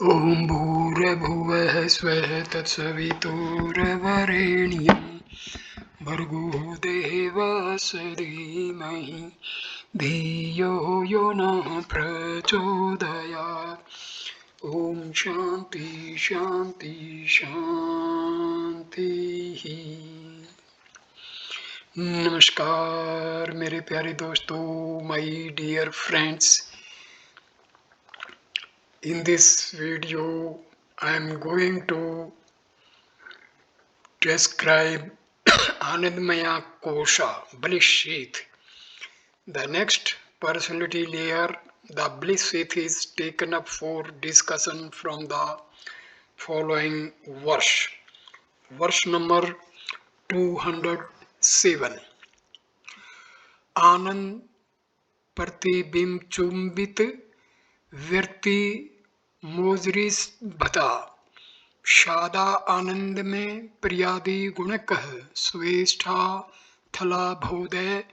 ॐ भूर्भुवः स्वः तत्सवितुर्वरेण्यं भर्गो देवस्य धीमहि धियो यो नः प्रचोदयात्। ॐ शान्ति शान्ति शान्तिः। नमस्कार मेरे प्यारे दोस्तों, my dear friends. In this video, I am going to describe Anandmaya Kosha, bliss sheath. The next personality layer, the bliss sheath, is taken up for discussion from the following verse. Verse number 207. Anand Pratibim Chumbit Virti Mojris Bhata. शादा आनंद में प्रियादि गुण कह स्वेष्ठा थला भोदय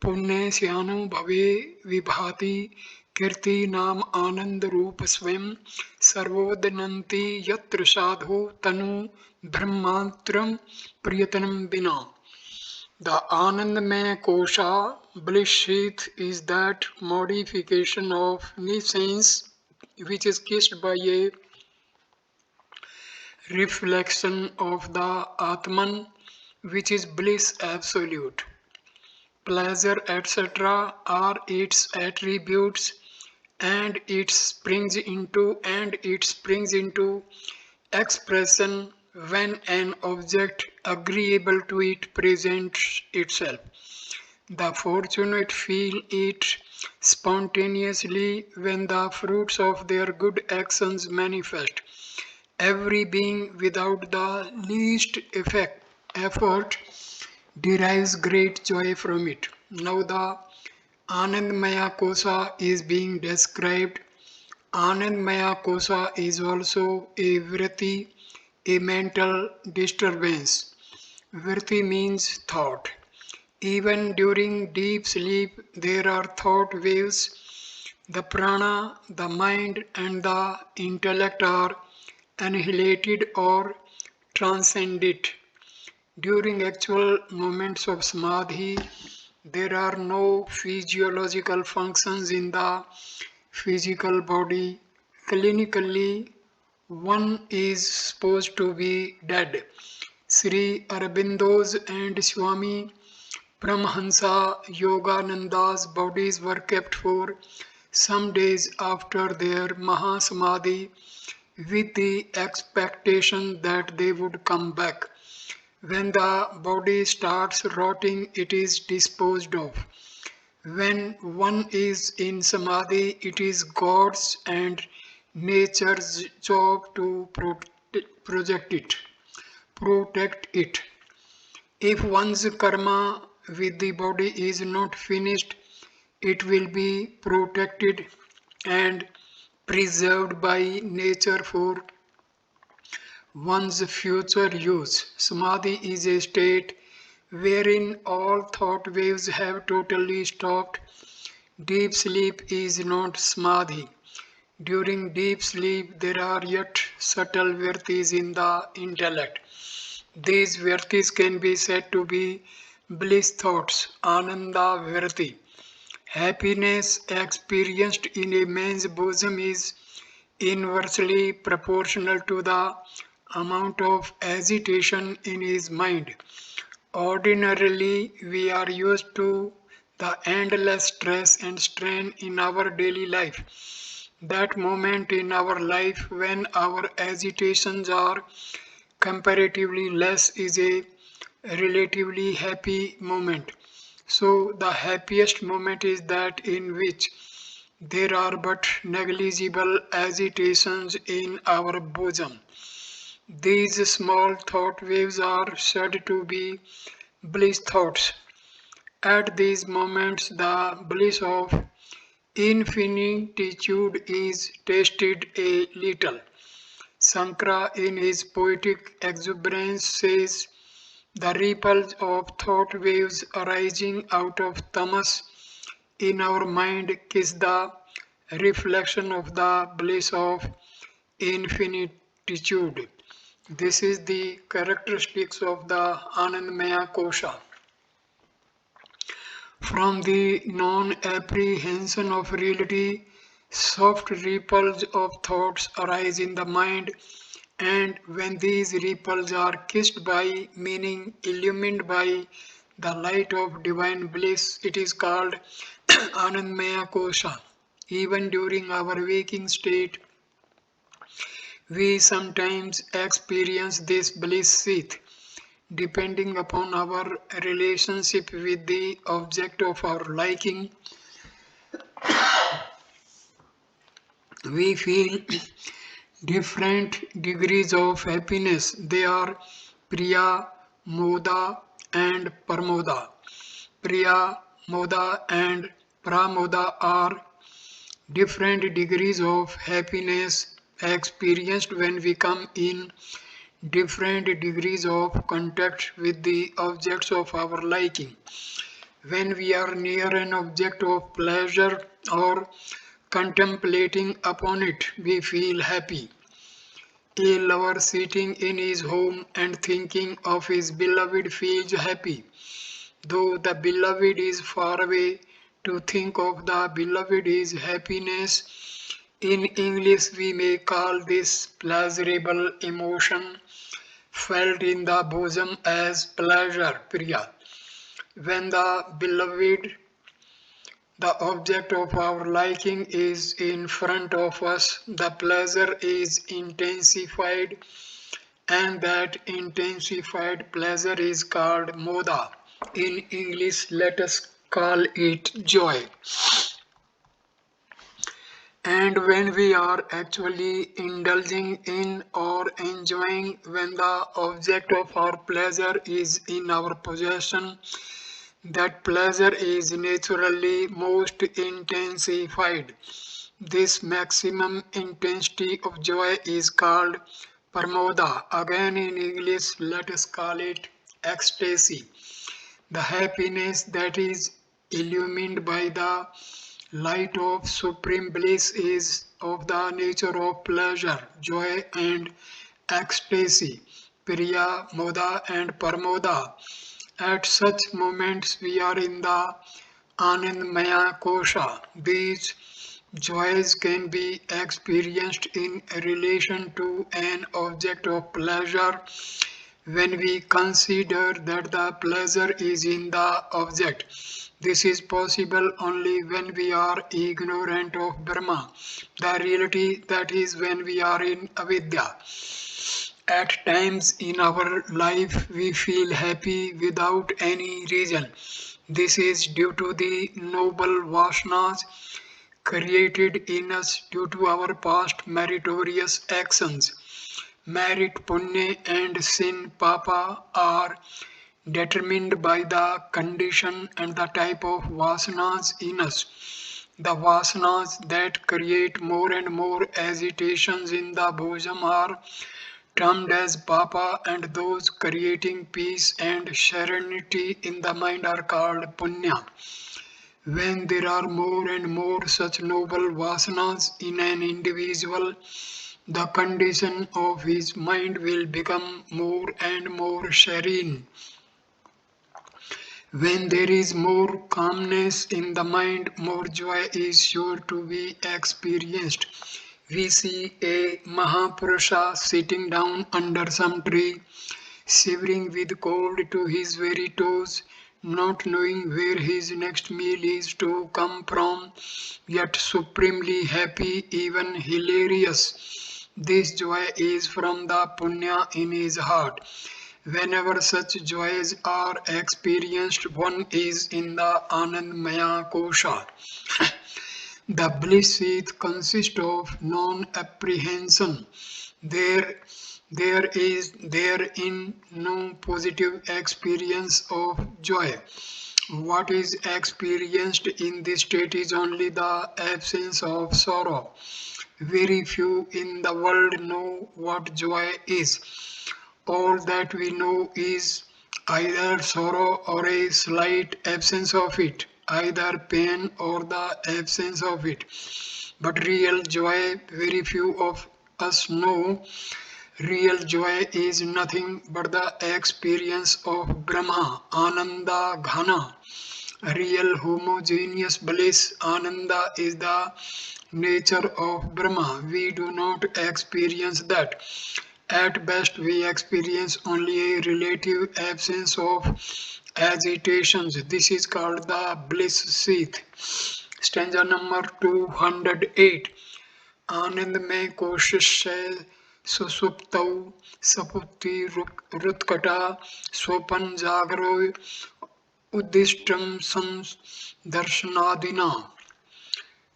पुण्य श्यानु भवे विभाति कीर्ति नाम आनंद रूप स्वयं सर्वोदनंति यत्र साधु तनु ब्रह्मांत्रम प्रियतनम बिना. The Anandmaya Kosha, bliss sheath, is that modification of nescience which is kissed by a reflection of the Atman, which is bliss absolute. Pleasure, etc., are its attributes, and it springs into expression when an object agreeable to it presents itself. The fortunate feel it spontaneously when the fruits of their good actions manifest. Every being without the least effort derives great joy from it. Now the Anandmaya Kosha is being described. Anandmaya Kosha is also a vritti, a mental disturbance. Vritti means thought. Even during deep sleep, there are thought waves. The prana, the mind, and the intellect are annihilated or transcended. During actual moments of samadhi, there are no physiological functions in the physical body. Clinically, one is supposed to be dead. Sri Aurobindo's and Swami Paramahansa Yogananda's bodies were kept for some days after their Mahasamadhi with the expectation that they would come back. When the body starts rotting, it is disposed of. When one is in samadhi, it is God's and nature's job to protect it. If one's karma with the body is not finished, it will be protected and preserved by nature for one's future use. Samadhi is a state wherein all thought waves have totally stopped. Deep sleep is not samadhi. During deep sleep, there are yet subtle vrittis in the intellect. These vrittis can be said to be bliss thoughts, ananda vritti. Happiness experienced in a man's bosom is inversely proportional to the amount of agitation in his mind. Ordinarily, we are used to the endless stress and strain in our daily life. That moment in our life when our agitations are comparatively less is a relatively happy moment. So, the happiest moment is that in which there are but negligible agitations in our bosom. These small thought waves are said to be bliss thoughts. At these moments, the bliss of infinitude is tasted a little. Sankara, in his poetic exuberance, says, the ripples of thought waves arising out of tamas in our mind kiss the reflection of the bliss of infinitude. This is the characteristics of the Anandamaya Kosha. From the non-apprehension of reality, soft ripples of thoughts arise in the mind, and when these ripples are kissed by meaning, illumined by the light of divine bliss, it is called Anandmaya Kosha. Even during our waking state, we sometimes experience this bliss seat. Depending upon our relationship with the object of our liking, we feel different degrees of happiness. They are Priya, Moda, and Parmoda. Priya, Moda, and Pramoda are different degrees of happiness experienced when we come in different degrees of contact with the objects of our liking. When we are near an object of pleasure or contemplating upon it, we feel happy. A lover sitting in his home and thinking of his beloved feels happy. Though the beloved is far away, to think of the beloved is happiness. In English, we may call this pleasurable emotion felt in the bosom as pleasure, Priya. When the beloved, the object of our liking, is in front of us, the pleasure is intensified, and that intensified pleasure is called moda. In English, let us call it joy. And when we are actually indulging in or enjoying, when the object of our pleasure is in our possession, that pleasure is naturally most intensified. This maximum intensity of joy is called parmoda. Again in English, let us call it ecstasy. The happiness that is illumined by the light of supreme bliss is of the nature of pleasure, joy, and ecstasy, Priya, Moda, and Parmoda. At such moments, we are in the Anandmaya Kosha. These joys can be experienced in relation to an object of pleasure when we consider that the pleasure is in the object. This is possible only when we are ignorant of Brahma, the reality, that is when we are in avidya. At times in our life we feel happy without any reason. This is due to the noble vasanas created in us due to our past meritorious actions. Merit, punya, and sin, papa, are determined by the condition and the type of vasanas in us. The vasanas that create more and more agitations in the bosom are termed as papa, and those creating peace and serenity in the mind are called punya. When there are more and more such noble vasanas in an individual, the condition of his mind will become more and more serene. When there is more calmness in the mind, more joy is sure to be experienced. We see a Mahapurusha sitting down under some tree, shivering with cold to his very toes, not knowing where his next meal is to come from, yet supremely happy, even hilarious. This joy is from the punya in his heart. Whenever such joys are experienced, one is in the Anandmaya Kosha. The bliss seat consists of non-apprehension. There, there is therein no positive experience of joy. What is experienced in this state is only the absence of sorrow. Very few in the world know what joy is. All that we know is either sorrow or a slight absence of it, either pain or the absence of it. But real joy, very few of us know real joy is nothing but the experience of Brahma, Ananda Ghana. Real homogeneous bliss, Ananda, is the nature of Brahma. We do not experience that. At best, we experience only a relative absence of agitations. This is called the bliss seat. Stanza number 208. आनंद में कोशिश से सुसुप्तौ सपुति रुत्कटा स्वपन जागरो उद्दिष्टम दर्शनादिना.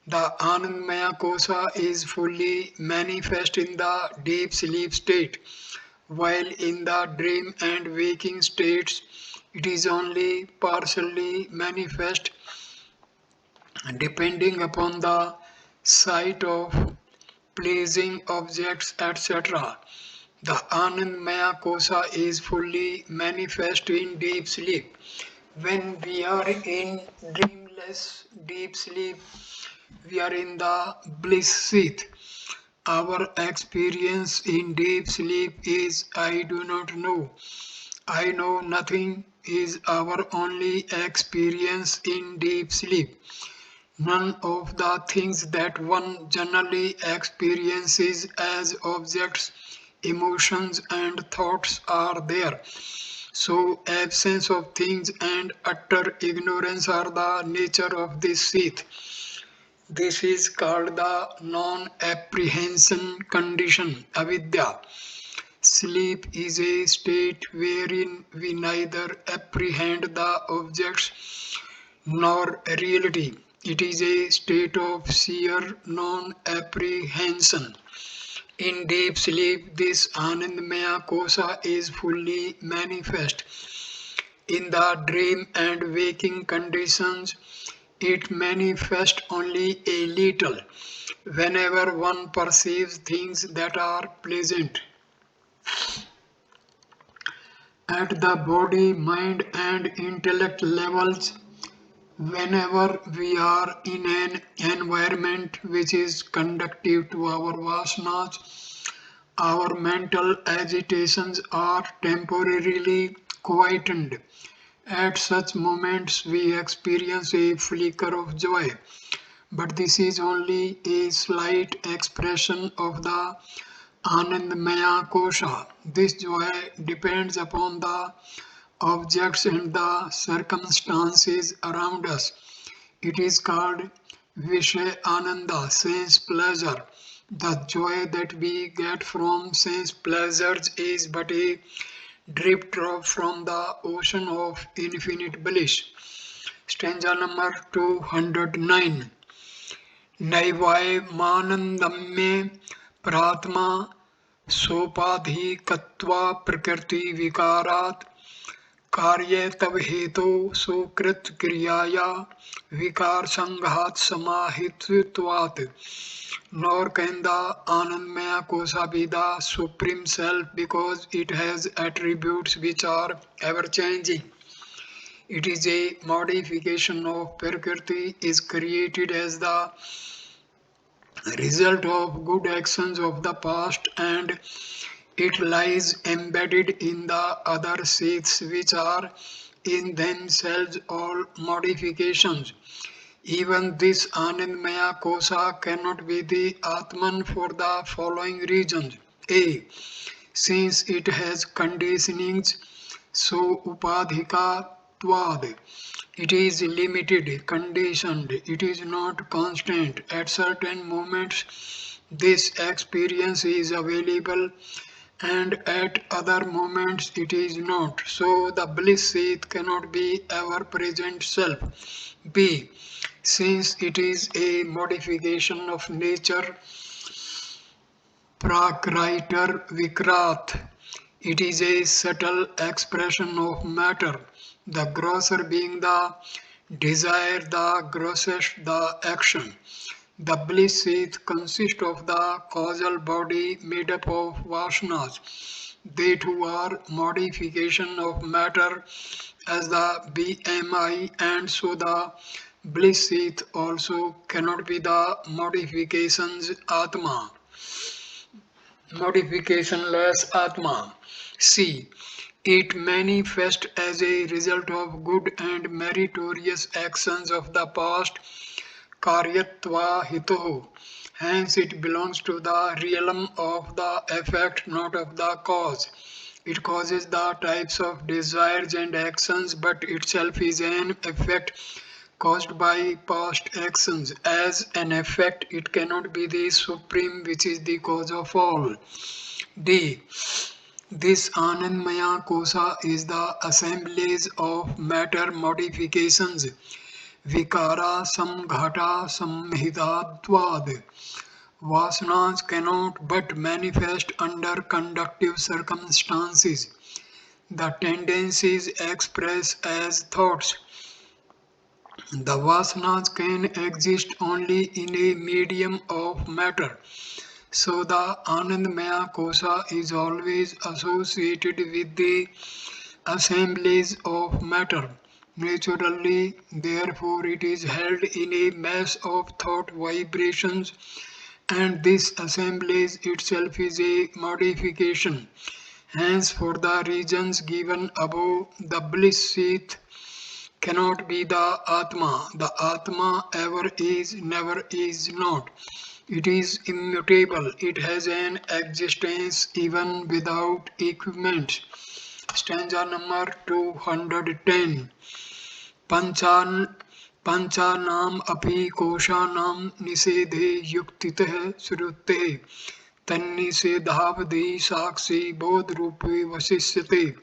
The Anandmaya Kosa is fully manifest in the deep sleep state, while in the dream and waking states it is only partially manifest depending upon the sight of pleasing objects, etc. The Anandmaya Kosa is fully manifest in deep sleep. When we are in dreamless deep sleep, we are in the bliss seat. Our experience in deep sleep is I do not know. I know nothing is our only experience in deep sleep. None of the things that one generally experiences as objects, emotions, and thoughts are there. So, absence of things and utter ignorance are the nature of this seat. This is called the non-apprehension condition, avidya. Sleep is a state wherein we neither apprehend the objects nor reality. It is a state of sheer non-apprehension. In deep sleep, this Anandmaya Kosa is fully manifest. In the dream and waking conditions, it manifests only a little whenever one perceives things that are pleasant. At the body, mind, and intellect levels, whenever we are in an environment which is conducive to our vasanas, our mental agitations are temporarily quietened. At such moments, we experience a flicker of joy, but this is only a slight expression of the Anandmaya Kosha. This joy depends upon the objects and the circumstances around us. It is called Vishay Ananda, sense pleasure. The joy that we get from sense pleasures is but a drip drop from the ocean of infinite bliss. Stanza number 209. नैवाय मानंदम्ये प्रात्मा सोपाधिकत्वा प्रकृति विकारात् कार्य तव हेतु सुकृत क्रियाया विकार संघात समाहितत्वात्. Nor can the Anandmaya Kosa be the Supreme Self because it has attributes which are ever changing. It is a modification of Prakriti, is created as the result of good actions of the past, and it lies embedded in the other seeds which are in themselves all modifications. Even this Anandmaya Kosa cannot be the Atman for the following reasons. A. Since it has conditionings, so upadhika tvad. It is limited, conditioned, it is not constant. At certain moments, this experience is available, and at other moments it is not. So the bliss seat cannot be ever present self. B. Since it is a modification of nature, prakriter vikrat, it is a subtle expression of matter, the grosser being the desire, the grossest the action. The bliss seat consists of the causal body made up of vasanas. They too are modification of matter as the BMI, and so the bliss seat also cannot be the modifications Atma. modificationless Atma. C. It manifests as a result of good and meritorious actions of the past, karyatva hitoh. Hence, it belongs to the realm of the effect, not of the cause. It causes the types of desires and actions, but itself is an effect caused by past actions. As an effect, it cannot be the supreme, which is the cause of all. D. This Anandmaya kosa is the assemblage of matter modifications, vikara samghata samhitadvad. Vasanas cannot but manifest under conductive circumstances. The tendencies express as thoughts. The vasanas can exist only in a medium of matter. So the Anandmaya kosa is always associated with the assemblage of matter. Naturally, therefore, it is held in a mass of thought vibrations, and this assemblage itself is a modification. Hence, for the reasons given above, the bliss seat cannot be the Atma. The Atma ever is, never is not. It is immutable. It has an existence even without equipment. Stanza number 210. Panchan पंचानाम अपि कोशानाम निषेधे युक्तितः श्रुते तन्निषेधावधि साक्षी बोध रूपे वशिष्यते.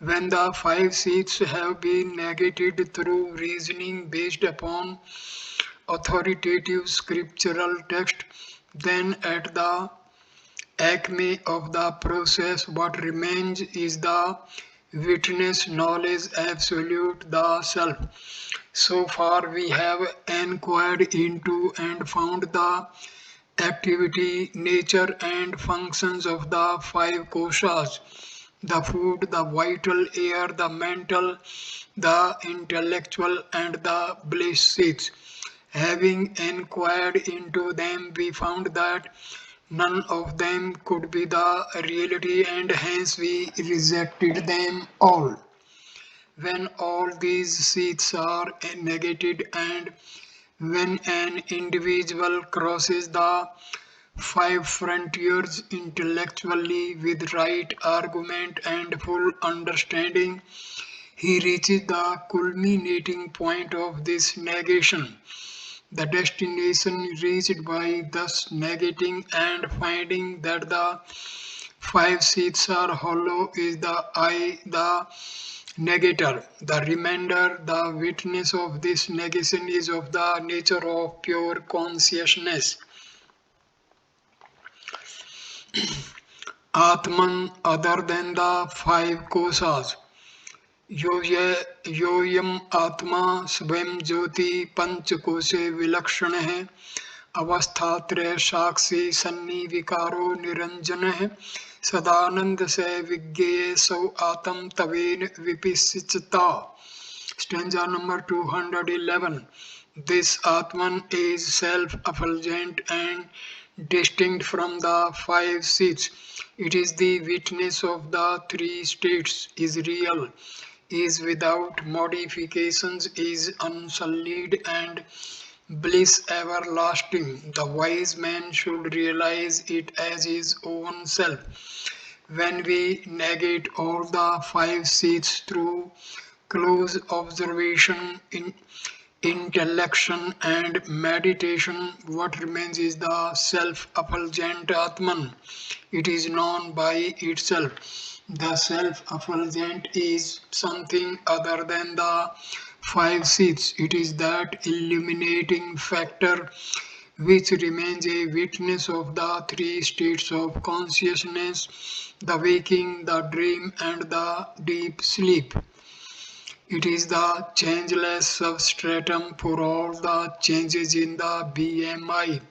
When the five seats have been negated through reasoning based upon authoritative scriptural text, then at the acme of the process what remains is the witness knowledge absolute, the self. So far we have inquired into and found the activity, nature and functions of the five koshas: the food, the vital air, the mental, the intellectual and the bliss seats. Having inquired into them, we found that none of them could be the reality, and hence we rejected them all. When all these seats are negated and when an individual crosses the five frontiers intellectually with right argument and full understanding, he reaches the culminating point of this negation. The destination reached by thus negating and finding that the five seats are hollow is the I, the negator. The remainder, the witness of this negation, is of the nature of pure consciousness. Atman, other than the five kosas. योऽयम् आत्मा स्वयं ज्योति पंचकोशे विलक्षण है, अवस्थात्रय साक्षी सन्निविकारो निरंजनः, सदानंद से विज्ञेय सौ आत्म तवेन विपिशिचता. Stanza number 211. This Atman is self-effulgent and distinct from the five seats. It is the witness of the three states, is real, is without modifications, is unsullied, and bliss everlasting. The wise man should realize it as his own self. When we negate all the five seats through close observation, intellection, and meditation, what remains is the self-effulgent Atman. It is known by itself. The self-effulgent is something other than the five seats. It is that illuminating factor which remains a witness of the three states of consciousness: the waking, the dream, and the deep sleep. It is the changeless substratum for all the changes in the BMI.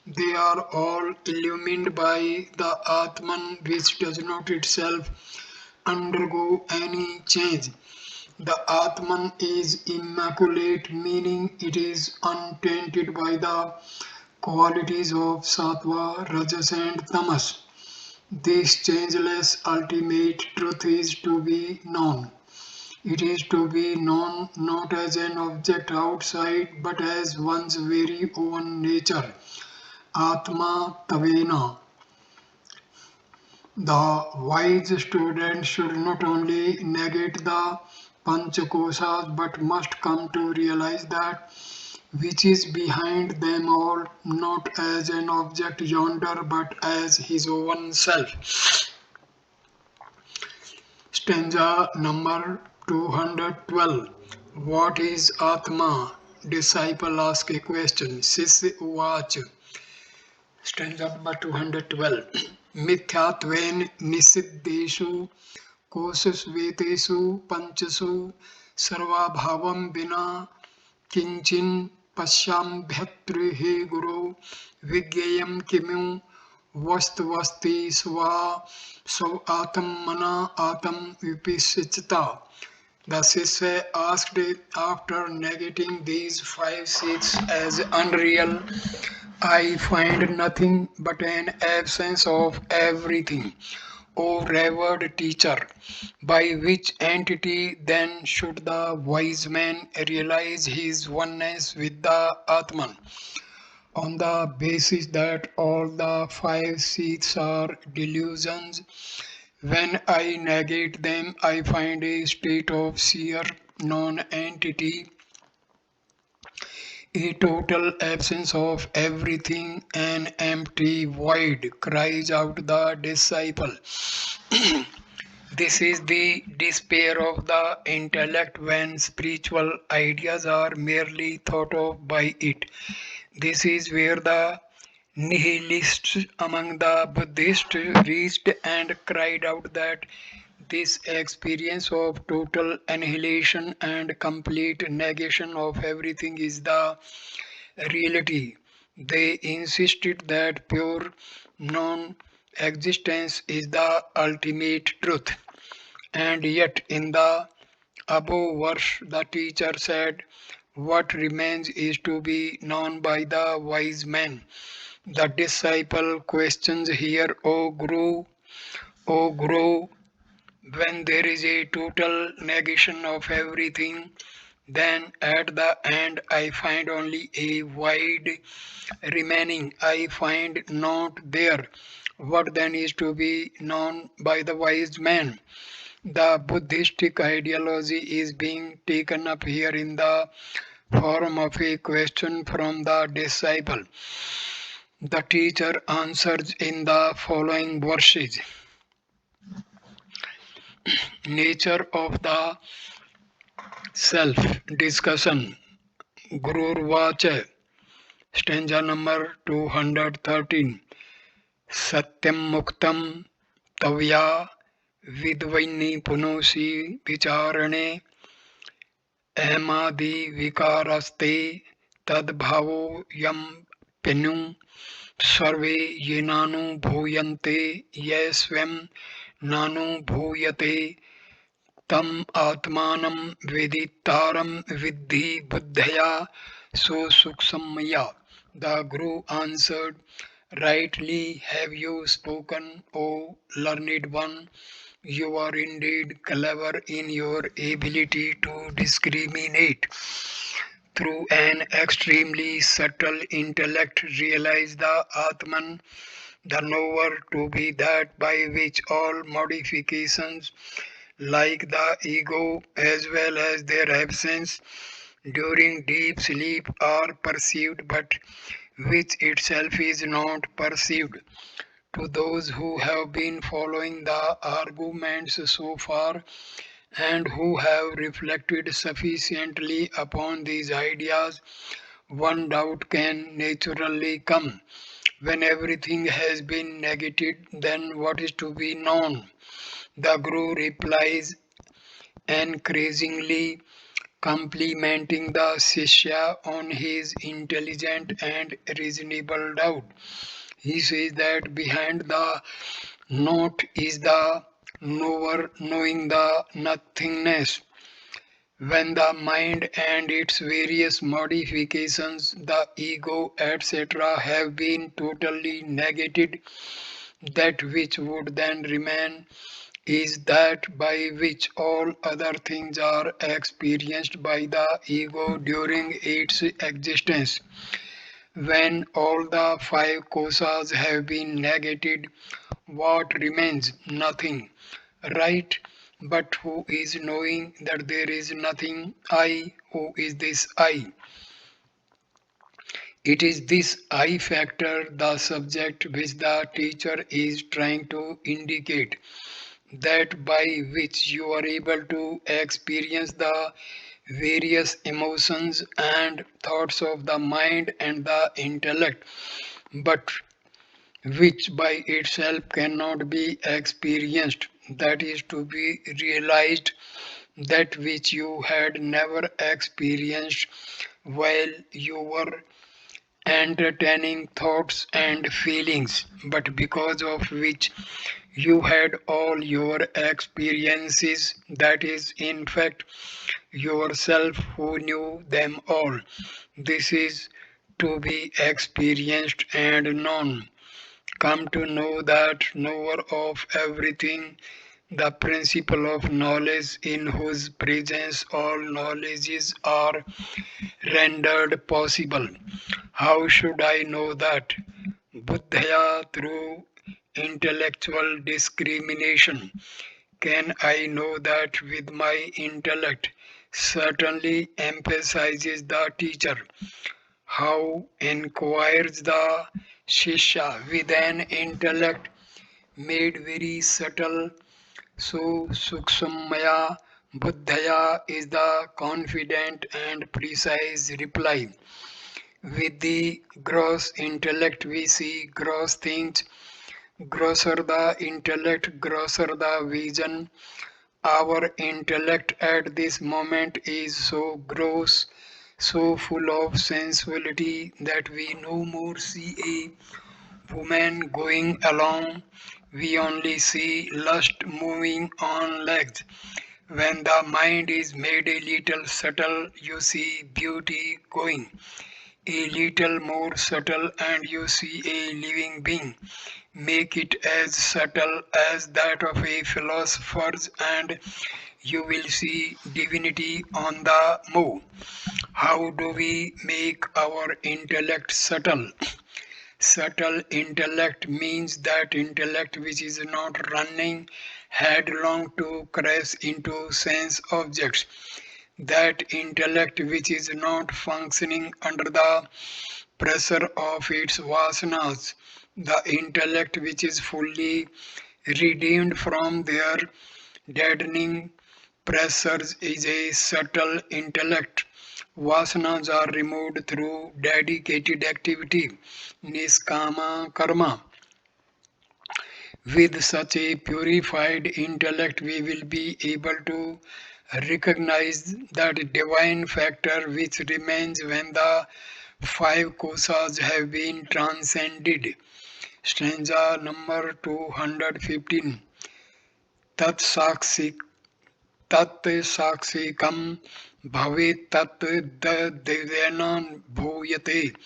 They are all illumined by the Atman, which does not itself undergo any change. The Atman is immaculate, meaning it is untainted by the qualities of Sattva, Rajas, and Tamas. This changeless ultimate truth is to be known. It is to be known not as an object outside but as one's very own nature. Atma Tavena. The wise student should not only negate the Panchakosas but must come to realize that which is behind them all, not as an object yonder but as his own self. Stanza number 212. What is Atma? Disciple asks a question. Sisya Uvacha. Stanza number 212. Mithyatven nisiddeshu kosusvetesu panchasu sarvabhavam vina kinchin pashyambyatra he guru vigyayam kimu vastuvasti sva sav atam mana atam vipisachita. The Sisya asked after negating these five seats as unreal, I find nothing but an absence of everything. O revered teacher, by which entity then should the wise man realize his oneness with the Atman? On the basis that all the five seats are delusions, when I negate them, I find a state of sheer non-entity, a total absence of everything, an empty void, cries out the disciple. This is the despair of the intellect when spiritual ideas are merely thought of by it. This is where the nihilists among the Buddhists reached and cried out that this experience of total annihilation and complete negation of everything is the reality. They insisted that pure non existence is the ultimate truth. And yet, in the above verse, the teacher said, what remains is to be known by the wise man. The disciple questions here, O Guru, when there is a total negation of everything, then at the end I find only a void remaining. I find not there. What then is to be known by the wise man? The Buddhistic ideology is being taken up here in the form of a question from the disciple. The teacher answers in the following verses. Nature of the self discussion. Gururvacha. Stanza number 213. Satyam muktam tavya vidvaini punosi vicharane ahmadi vikaraste tadbhavo yam penu सर्वे ये नानुभूयन्ते ये स्वयं नानुभूयते तम आत्मानं वेदितारं विद्धि बुद्धया सुसूक्ष्मया. The Guru answered, rightly have you spoken, O learned one. You are indeed clever in your ability to discriminate. Through an extremely subtle intellect, realize the Atman, the knower, to be that by which all modifications, like the ego as well as their absence during deep sleep, are perceived, but which itself is not perceived. To those who have been following the arguments so far, and who have reflected sufficiently upon these ideas, one doubt can naturally come. When everything has been negated, then what is to be known? The Guru replies, encouragingly complimenting the Shishya on his intelligent and reasonable doubt. He says that behind the not is the knower knowing the nothingness. When the mind and its various modifications, the ego, etc., have been totally negated, That which would then remain is that by which all other things are experienced by the ego during its existence. When all the five kosas have been negated, what remains? Nothing. Right? But who is knowing that there is nothing? I. Who is this I? It is this I factor, the subject, which the teacher is trying to indicate, that by which you are able to experience the various emotions and thoughts of the mind and the intellect, but which by itself cannot be experienced, that is to be realized, that which you had never experienced while you were entertaining thoughts and feelings, but because of which you had all your experiences, that is, in fact, yourself who knew them all. This is to be experienced and known. Come to know that knower of everything, the principle of knowledge in whose presence all knowledges are rendered possible. How should I know that? Buddhaya, through intellectual discrimination. Can I know that with my intellect? Certainly emphasizes the teacher. How inquires the Shishya with an intellect made very subtle? So Suksumaya Buddhaya is the confident and precise reply. With the gross intellect we see gross things, grosser the intellect, grosser the vision. Our intellect at this moment is so gross, so full of sensuality that we no more see a woman going along. We only see lust moving on legs. When the mind is made a little subtle, you see beauty going a little more subtle and you see a living being. Make it as subtle as that of a philosopher and you will see divinity on the move. How do we make our intellect subtle? Subtle intellect means that intellect which is not running headlong to crash into sense objects, that intellect which is not functioning under the pressure of its vasanas, the intellect which is fully redeemed from their deadening pressures is a subtle intellect. Vasanas are removed through dedicated activity, niskama karma. With such a purified intellect, we will be able to recognize that divine factor which remains when the five kosas have been transcended. Stanza number 215. Tat saksi tat saksikam bhavet tat devena bhuyate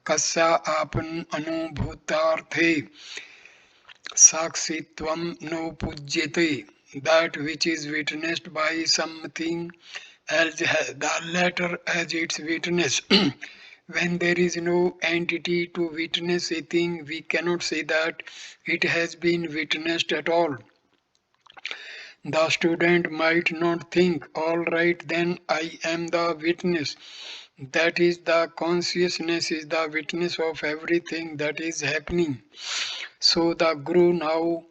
kasya apan anubhutarthe Saksitvam no pujyate, that which is witnessed by something else has the latter as its witness. When there is no entity to witness a thing, we cannot say that it has been witnessed at all. The student might not think, all right, then I am the witness. That is, the consciousness is the witness of everything that is happening. So the Guru now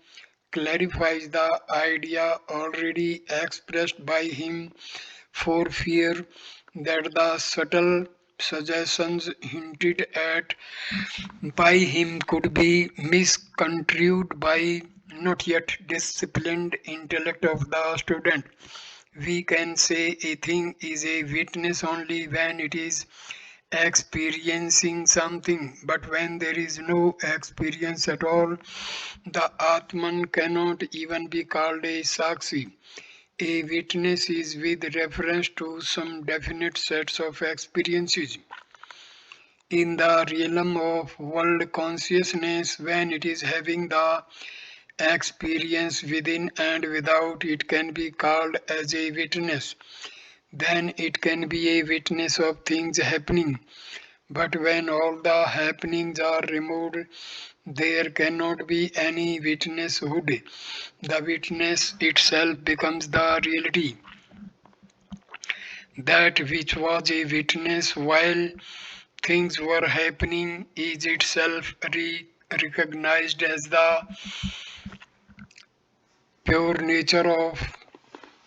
clarifies the idea already expressed by him for fear that the subtle suggestions hinted at by him could be misconstrued by not yet disciplined intellect of the student. We can say a thing is a witness only when it is experiencing something, but when there is no experience at all, the Atman cannot even be called a Saksi. A witness is with reference to some definite sets of experiences. In the realm of world consciousness, when it is having the experience within and without, it can be called as a witness. Then it can be a witness of things happening. But when all the happenings are removed, there cannot be any witnesshood. The witness itself becomes the reality. That which was a witness while things were happening is itself recognized as the pure nature of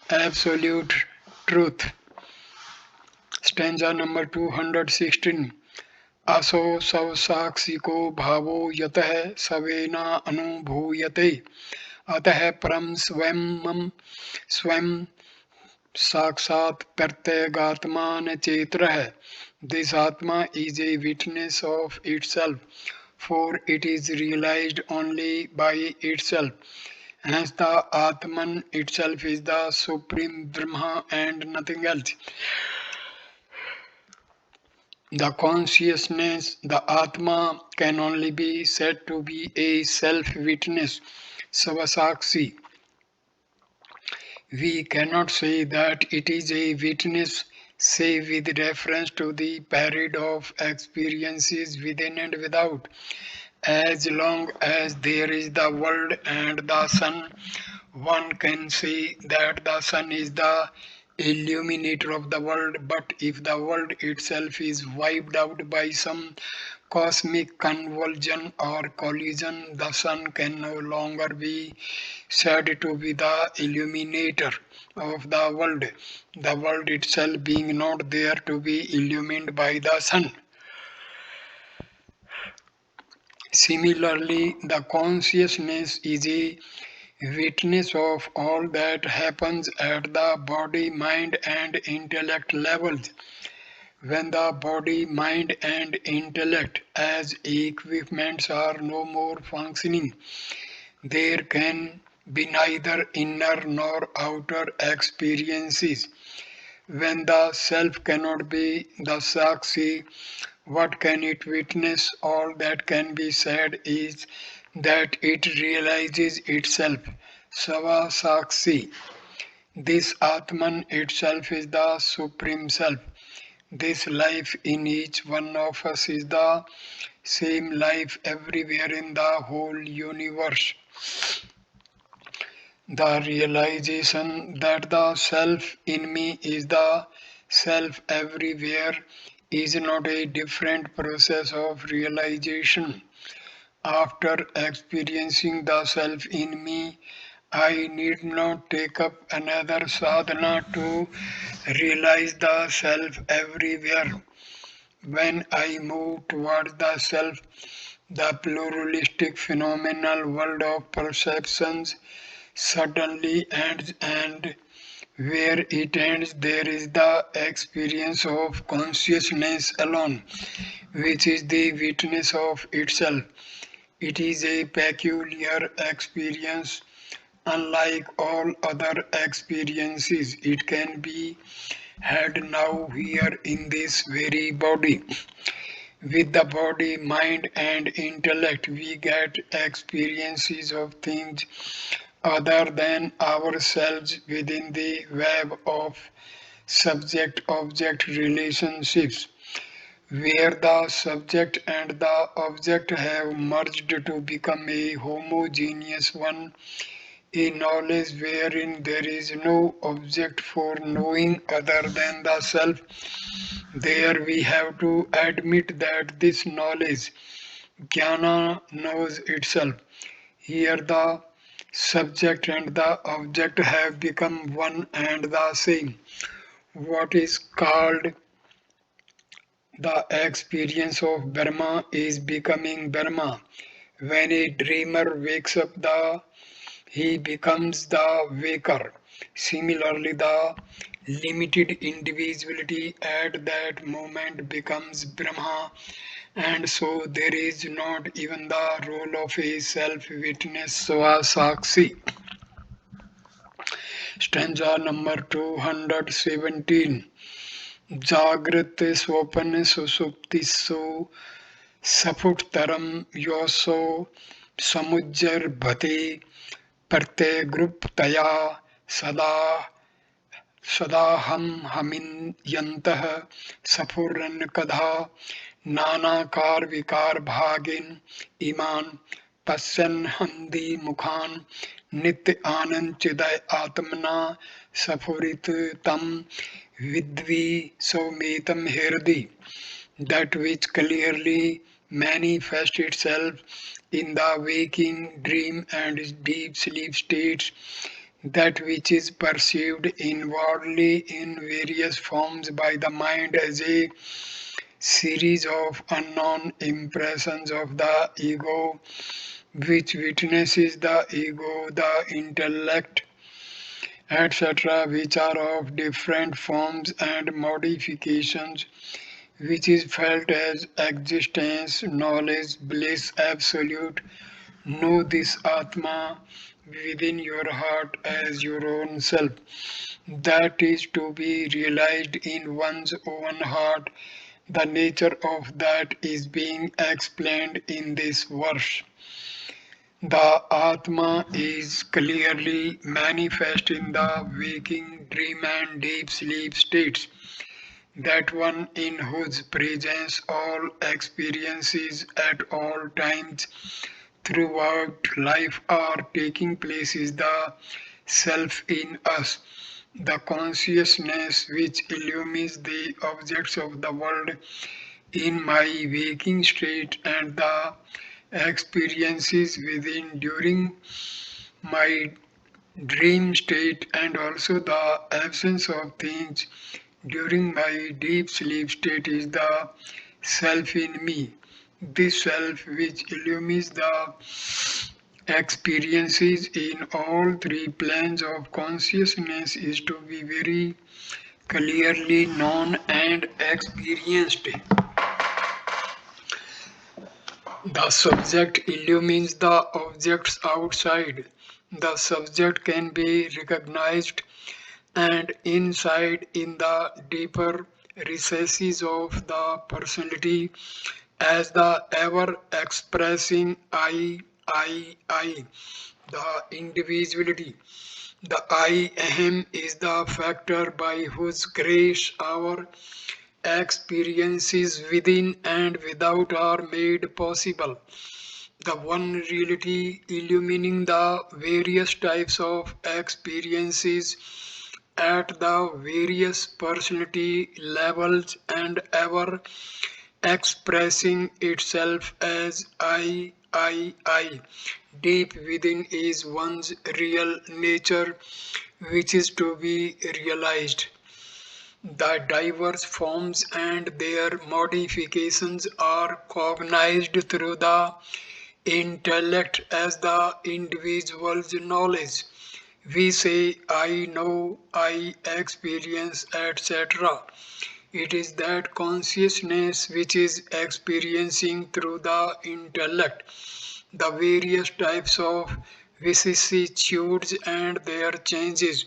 absolute truth. Stanza number 216. असो स्वसाक्षिको भावो यतः सवेना अनुभूयते अतः परम स्वयं साक्षात प्रत्यगात्मा न चेतरः. This Atma is a witness of itself, for it is realized only by itself. Hence, the Atman itself is the supreme Brahma and nothing else. The consciousness, the Atma, can only be said to be a self-witness, Savasakshi. We cannot say that it is a witness, say with reference to the parade of experiences within and without. As long as there is the world and the sun, one can say that the sun is the illuminator of the world, but if the world itself is wiped out by some cosmic convulsion or collision, the sun can no longer be said to be the illuminator of the world itself being not there to be illumined by the sun. Similarly, the consciousness is a witness of all that happens at the body, mind, and intellect levels. When the body, mind, and intellect as equipments are no more functioning, there can be neither inner nor outer experiences. When the self cannot be the Sakshi, what can it witness? All that can be said is that it realizes itself. Sava Sakshi. This Atman itself is the Supreme Self. This life in each one of us is the same life everywhere in the whole universe. The realization that the self in me is the self everywhere is not a different process of realization. After experiencing the self in me, I need not take up another sadhana to realize the self everywhere. When I move towards the self, the pluralistic phenomenal world of perceptions suddenly ends, and where it ends, there is the experience of consciousness alone, which is the witness of itself. It is a peculiar experience. Unlike all other experiences, it can be had now here in this very body. With the body, mind, and intellect, we get experiences of things other than ourselves within the web of subject object relationships, where the subject and the object have merged to become a homogeneous one, a knowledge wherein there is no object for knowing other than the self. There we have to admit that this knowledge, jnana, knows itself. Here the subject and the object have become one and the same. What is called the experience of Brahma is becoming Brahma. When a dreamer wakes up, he becomes the waker. Similarly, the limited individuality at that moment becomes Brahma, and so there is not even the role of a self-witness Swasakshi. Stanza number 217. Jagrate swapane susuptiso safuttaram yoso samujjar bhate prate gruptaya sada Sadaham hamin yantah safuran kadha नानाकार विकार भागिन ईमान पश्यन हंदी मुखान नित्य आनंद चिदय आत्मना सफुरित तम विद्वी सौमेतम हृदि that which clearly manifests itself in the waking, dream, and deep sleep states, that which is perceived inwardly in various forms by the mind as a series of unknown impressions of the ego, which witnesses the ego, the intellect, etc., which are of different forms and modifications, which is felt as existence, knowledge, bliss, absolute. Know this Atma within your heart as your own self. That is to be realized in one's own heart. The nature of that is being explained in this verse. The Atma is clearly manifest in the waking, dream, and deep sleep states. That one in whose presence all experiences at all times throughout life are taking place is the self in us, the consciousness which illumines the objects of the world in my waking state and the experiences within during my dream state, and also the absence of things during my deep sleep state is the self in me. This self which illumines the experiences in all three planes of consciousness is to be very clearly known and experienced. The subject illumines the objects outside. The subject can be recognized and inside in the deeper recesses of the personality as the ever expressing I, the individuality. The I ahem is the factor by whose grace our experiences within and without are made possible. The one reality illumining the various types of experiences at the various personality levels and ever expressing itself as I. Deep within is one's real nature, which is to be realized. The diverse forms and their modifications are cognized through the intellect as the individual's knowledge. We say, I know, I experience, etc. It is that consciousness which is experiencing through the intellect the various types of vicissitudes and their changes.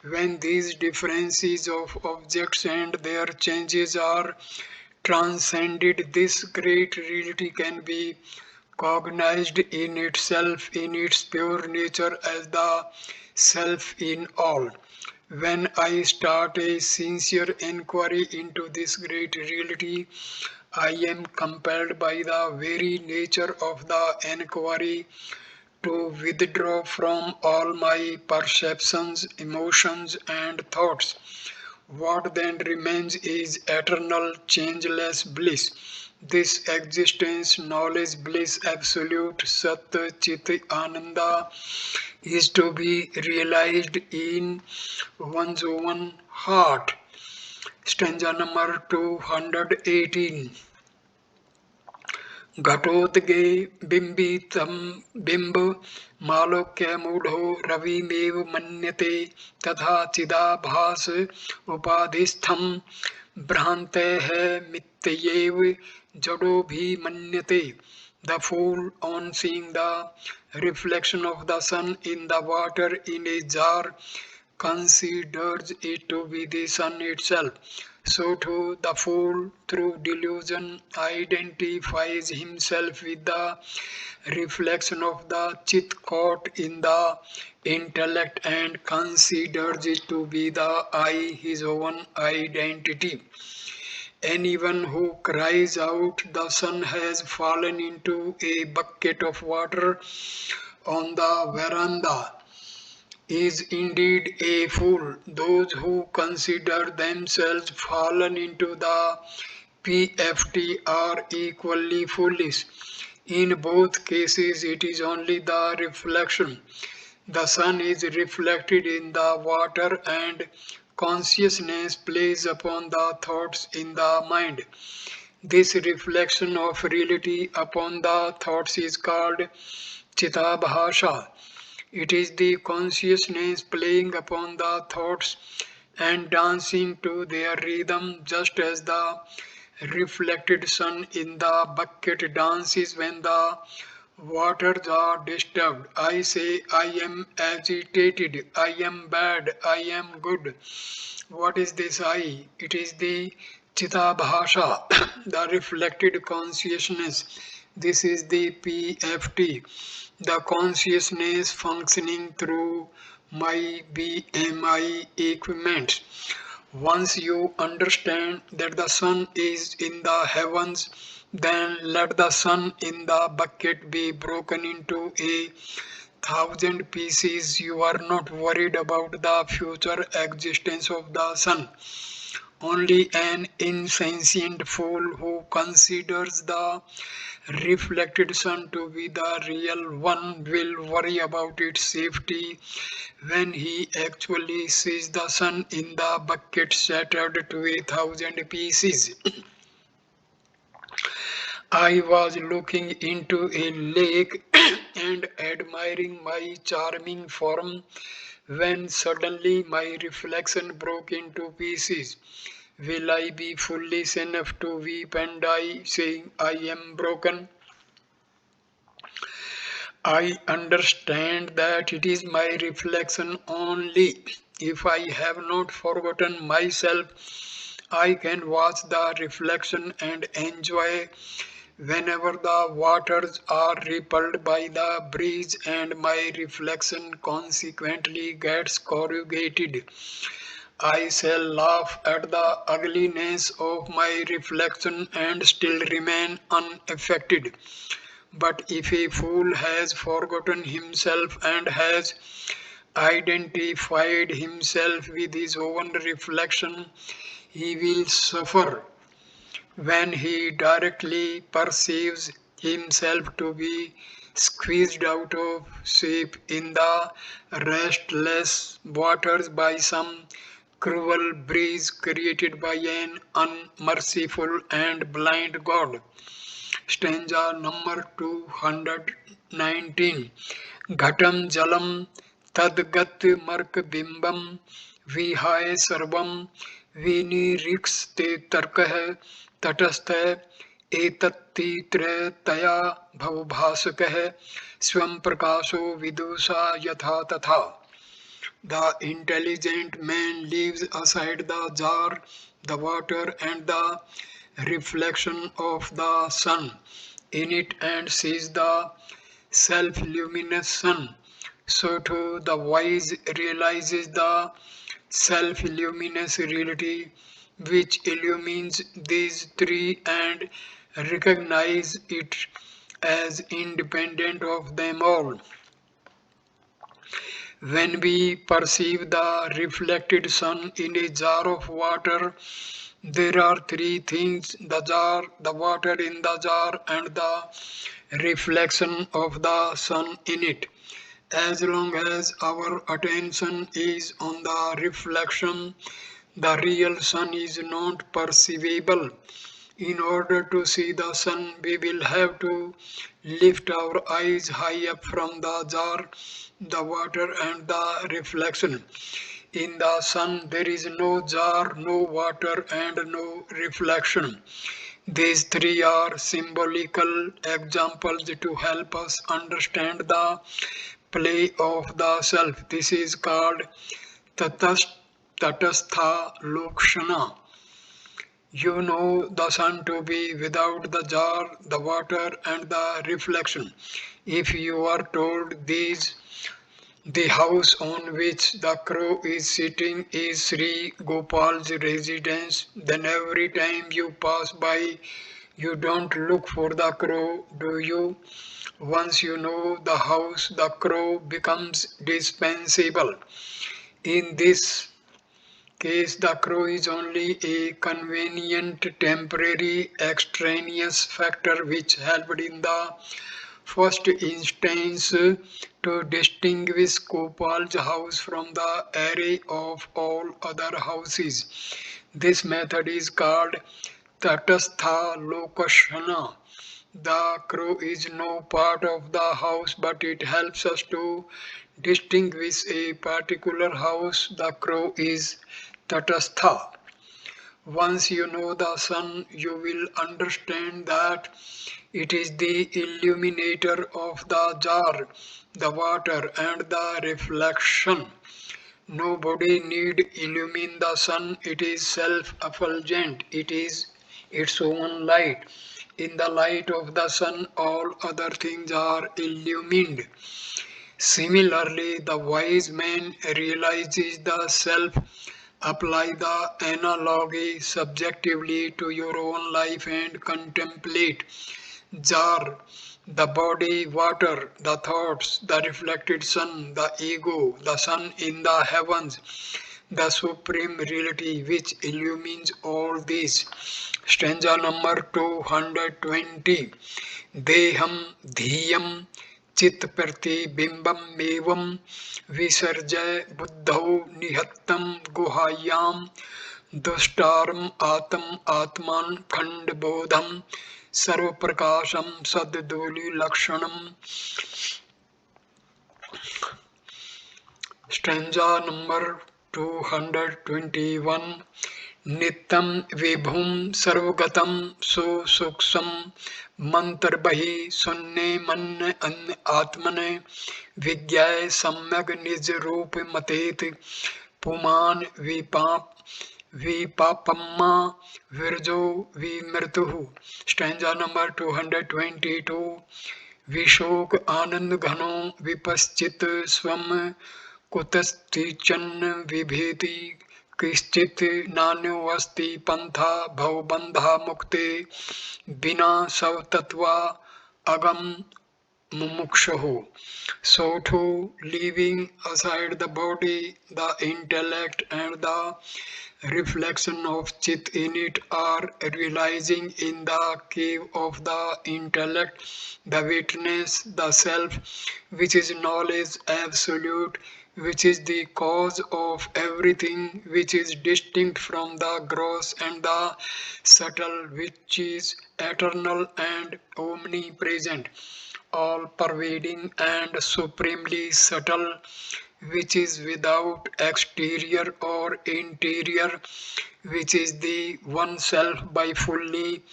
When these differences of objects and their changes are transcended, this great reality can be cognized in itself in its pure nature as the self in all. When I start a sincere inquiry into this great reality, I am compelled by the very nature of the inquiry to withdraw from all my perceptions, emotions, and thoughts. What then remains is eternal, changeless bliss. This existence, knowledge, bliss, absolute, Sat, Chit, Ananda is to be realized in one's own heart. Stanza number 218. घटोत्गे बिम्बितं बिम्ब मालोक्यमूढो रविमेव मन्यते तथा चिदाभास उपाधिस्थं भ्रान्तेः मिथ्यैव जडोऽभिमन्यते. The fool, on seeing the reflection of the sun in the water in a jar, considers it to be the sun itself. So too the fool through delusion identifies himself with the reflection of the chit caught in the intellect and considers it to be the I, his own identity. Anyone who cries out, "The sun has fallen into a bucket of water on the veranda," is indeed a fool. Those who consider themselves fallen into the PFT are equally foolish. In both cases, it is only the reflection. The sun is reflected in the water, and consciousness plays upon the thoughts in the mind. This reflection of reality upon the thoughts is called Chitabhasha. It is the consciousness playing upon the thoughts and dancing to their rhythm, just as the reflected sun in the bucket dances when the waters are disturbed. I say, I am agitated, I am bad, I am good. What is this I? It is the Chitabhasha, the reflected consciousness. This is the PFT, the consciousness functioning through my BMI equipment. Once you understand that the sun is in the heavens, then let the sun in the bucket be broken into 1,000 pieces. You are not worried about the future existence of the sun. Only an insentient fool who considers the reflected sun to be the real one will worry about its safety when he actually sees the sun in the bucket shattered to 1,000 pieces. I was looking into a lake and admiring my charming form when suddenly my reflection broke into pieces. Will I be foolish enough to weep and die, saying I am broken? I understand that it is my reflection only. If I have not forgotten myself, I can watch the reflection and enjoy whenever the waters are repelled by the breeze and my reflection consequently gets corrugated. I shall laugh at the ugliness of my reflection and still remain unaffected. But if a fool has forgotten himself and has identified himself with his own reflection, he will suffer when he directly perceives himself to be squeezed out of shape in the restless waters by some cruel breeze created by an unmerciful and blind God. Stanza number 219. Ghatam jalam tadgat mark bimbam vihaye sarvam vinirikste tarkah tatastha etattitre bhavbhasakah swam prakasho vidusa yatha tatha. The intelligent man leaves aside the jar, the water, and the reflection of the sun in it and sees the self luminous sun. So too the wise realizes the self luminous reality which illumines these three and recognize it as independent of them all. When we perceive the reflected sun in a jar of water, there are three things: the jar, the water in the jar, and the reflection of the sun in it. As long as our attention is on the reflection, the real sun is not perceivable. In order to see the sun, we will have to lift our eyes high up from the jar, the water, and the reflection. In the sun, there is no jar, no water, and no reflection. These three are symbolical examples to help us understand the play of the self. This is called Tatastha Lokshana. You know the sun to be without the jar, the water, and the reflection. If you are told these, the house on which the crow is sitting is Sri Gopal's residence, then every time you pass by, you don't look for the crow, do you? Once you know the house, the crow becomes dispensable. In this case, the crow is only a convenient, temporary, extraneous factor which helped in the first instance to distinguish Gopal's house from the array of all other houses. This method is called Tatastha Lokashana. The crow is no part of the house, but it helps us to distinguish a particular house. The crow is Tatastha. Once you know the sun, you will understand that it is the illuminator of the jar, the water, and the reflection. Nobody need illumine the sun. It is self-effulgent. It is its own light. In the light of the sun, all other things are illumined. Similarly, the wise man realizes the self. Apply the analogy subjectively to your own life and contemplate jar, the body, water, the thoughts, the reflected sun, the ego, the sun in the heavens, the supreme reality which illumines all these. Stanza number 220. Deham dhiyam चित प्रतिबिंबम एवं विसर्जय बुद्धौ निहत्तम गुहायाम दुष्टारम आत्म आत्मान खंड बोधम सर्वप्रकाशम सद्दूली लक्षणम. Stanza number 221. नित्यं विभुं सर्वगतं सुसूक्ष्मं मन्त्रबहि शून्ये मन्य अन्य आत्मने विज्ञाय सम्यग् निज रूप मतेत पुमान् विपापम्मा विरजो विमृतुः. Stanza number 222. विशोक आनंद घनो विपश्चित स्वम कुतस्तिचन्न विभेति कश्चित् नान्यो अस्ति पंथा भवबंधा मुक्ते बिना सवतत्वा अगम mumukshu. So too, leaving aside the body, the intellect and the reflection of chit in it are realizing in the cave of the intellect, the witness, the self, which is knowledge absolute, which is the cause of everything, which is distinct from the gross and the subtle, which is eternal and omnipresent, all pervading and supremely subtle, which is without exterior or interior, which is the oneself. By fully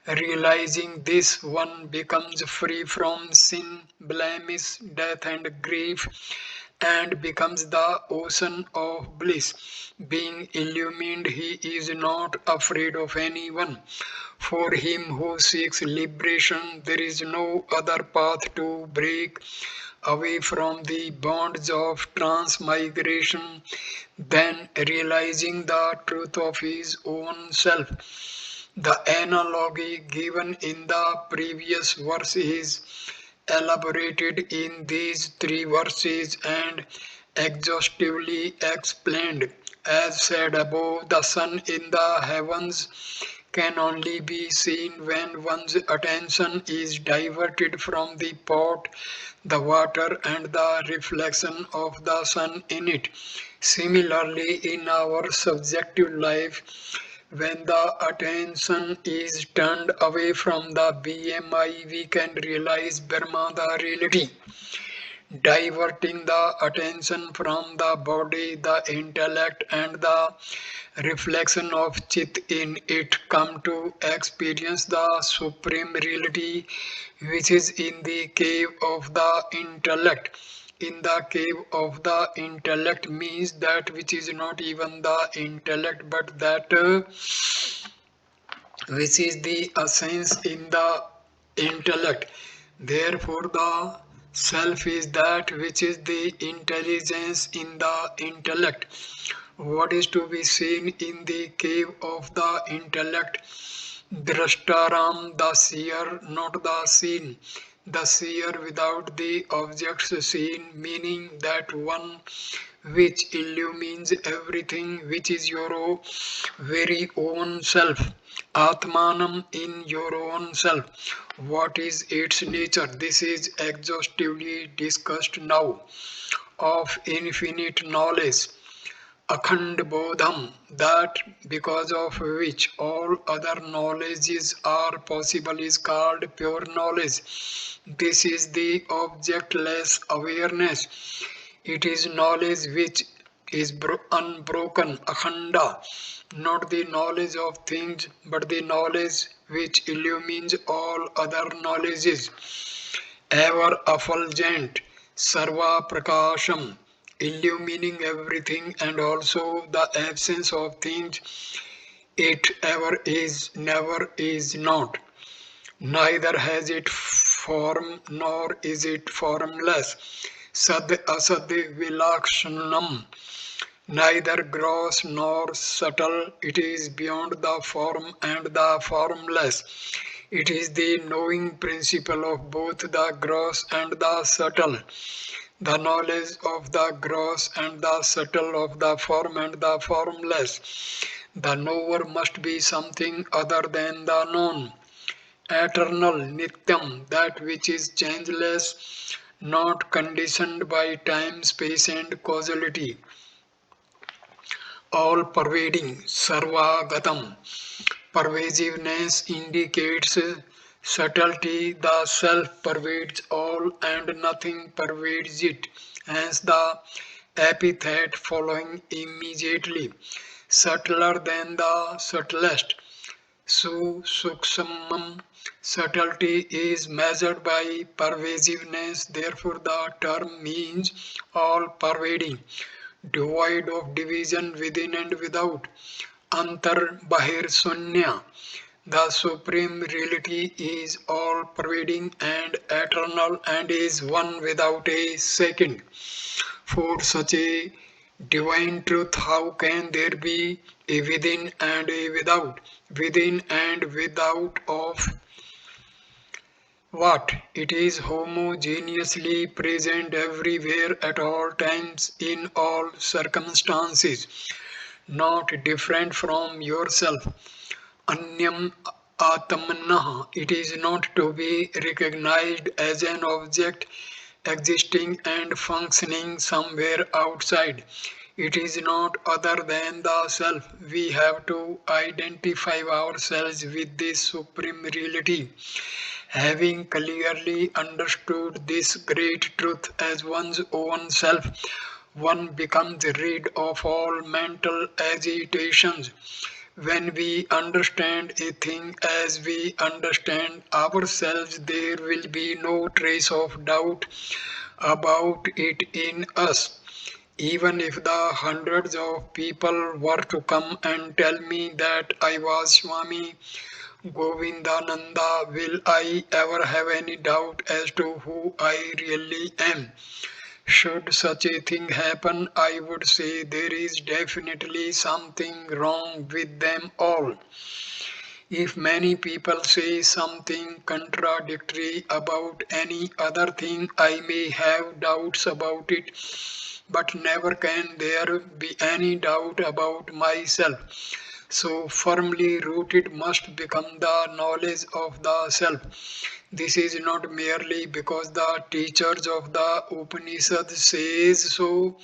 realizing this, one becomes free from sin, blemish, death, and grief, and becomes the ocean of bliss. Being illumined, he is not afraid of anyone. For him who seeks liberation, there is no other path to break away from the bonds of transmigration than realizing the truth of his own self. The analogy given in the previous verse is elaborated in these three verses and exhaustively explained. As said above, the sun in the heavens can only be seen when one's attention is diverted from the pot, the water, and the reflection of the sun in it. Similarly, in our subjective life, when the attention is turned away from the BMI, we can realize Brahma, the reality. Diverting the attention from the body, the intellect, and the reflection of chit in it, come to experience the supreme reality which is in the cave of the intellect. In the cave of the intellect means that which is not even the intellect but that which is the essence in the intellect. Therefore, the self is that which is the intelligence in the intellect. What is to be seen in the cave of the intellect? Drashtaram, the seer, not the seen. The seer without the objects seen, meaning that one which illumines everything, which is your very own self. Atmanam, in your own self. What is its nature? This is exhaustively discussed now. Of infinite knowledge. Akhand Bodham, that because of which all other knowledges are possible, is called pure knowledge. This is the objectless awareness. It is knowledge which is unbroken, akhanda, not the knowledge of things, but the knowledge which illumines all other knowledges. Ever effulgent, sarva prakasham, illumining everything and also the absence of things. It ever is, never is not. Neither has it form nor is it formless. Sad asad vilakshanam, neither gross nor subtle, it is beyond the form and the formless. It is the knowing principle of both the gross and the subtle. The knowledge of the gross and the subtle, of the form and the formless. The knower must be something other than the known. Eternal, nityam, that which is changeless, not conditioned by time, space and causality. All pervading, sarvagatam. Pervasiveness indicates subtlety. The self pervades all and nothing pervades it. Hence the epithet following immediately. Subtler than the subtlest. Suksamam. Subtlety is measured by pervasiveness, therefore the term means all pervading, devoid of division within and without. Antar Bahir Sunya. The Supreme Reality is all pervading and eternal and is one without a second. For such a divine truth, how can there be a within and a without? Within and without of what? It is homogeneously present everywhere at all times in all circumstances, not different from yourself. Anyam Atmanah, it is not to be recognized as an object existing and functioning somewhere outside. It is not other than the self. We have to identify ourselves with this supreme reality. Having clearly understood this great truth as one's own self, one becomes rid of all mental agitations. When we understand a thing as we understand ourselves, there will be no trace of doubt about it in us. Even if the hundreds of people were to come and tell me that I was Swami Govindananda, will I ever have any doubt as to who I really am? Should such a thing happen, I would say there is definitely something wrong with them all. If many people say something contradictory about any other thing, I may have doubts about it, but never can there be any doubt about myself. So firmly rooted must become the knowledge of the self. This is not merely because the teachers of the Upanishad says so,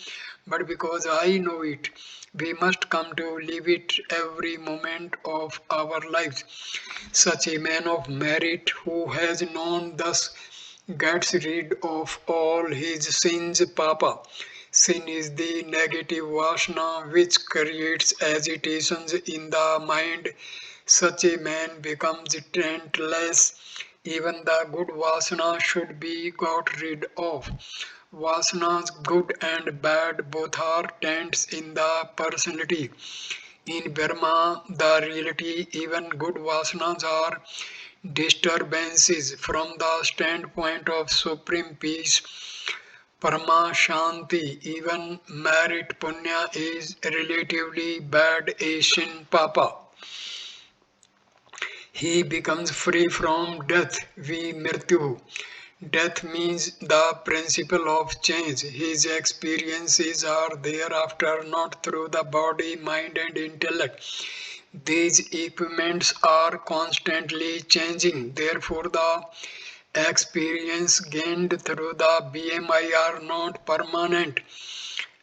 but because I know it. We must come to live it every moment of our lives. Such a man of merit who has known thus gets rid of all his sins, Papa. Sin is the negative vasana which creates agitations in the mind. Such a man becomes taintless. Even the good vasana should be got rid of. Vasanas, good and bad, both are taints in the personality. In Brahma, the reality, even good vasanas are disturbances from the standpoint of supreme peace. Parama Shanti, even merit punya is relatively bad Asian Papa. He becomes free from death, vi mrityu. Death means the principle of change. His experiences are thereafter not through the body, mind, and intellect. These equipments are constantly changing. Therefore, the experience gained through the BMI are not permanent.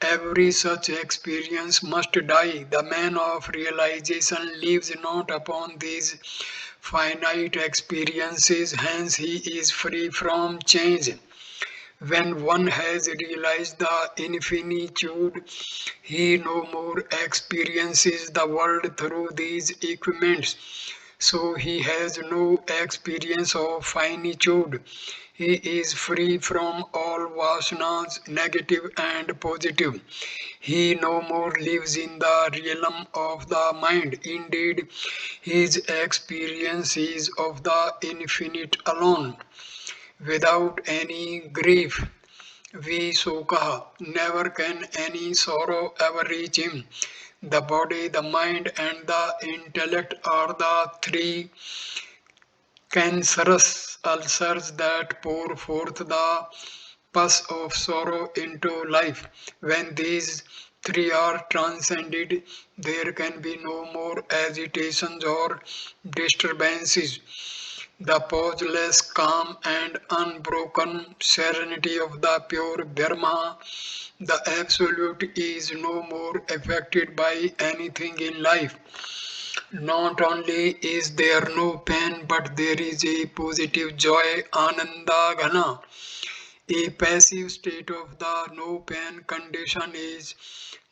Every such experience must die. The man of realization lives not upon these finite experiences, hence he is free from change. When one has realized the infinitude, he no more experiences the world through these equipments. So he has no experience of finitude. He is free from all vasanas, negative and positive. He no more lives in the realm of the mind. Indeed, his experience is of the infinite alone, without any grief. Visoka, never can any sorrow ever reach him. The body, the mind, and the intellect are the three cancerous ulcers that pour forth the pus of sorrow into life. When these three are transcended, there can be no more agitations or disturbances. The pauseless calm and unbroken serenity of the pure Brahma, the Absolute, is no more affected by anything in life. Not only is there no pain, but there is a positive joy, Ananda Ghana. A passive state of the no pain condition is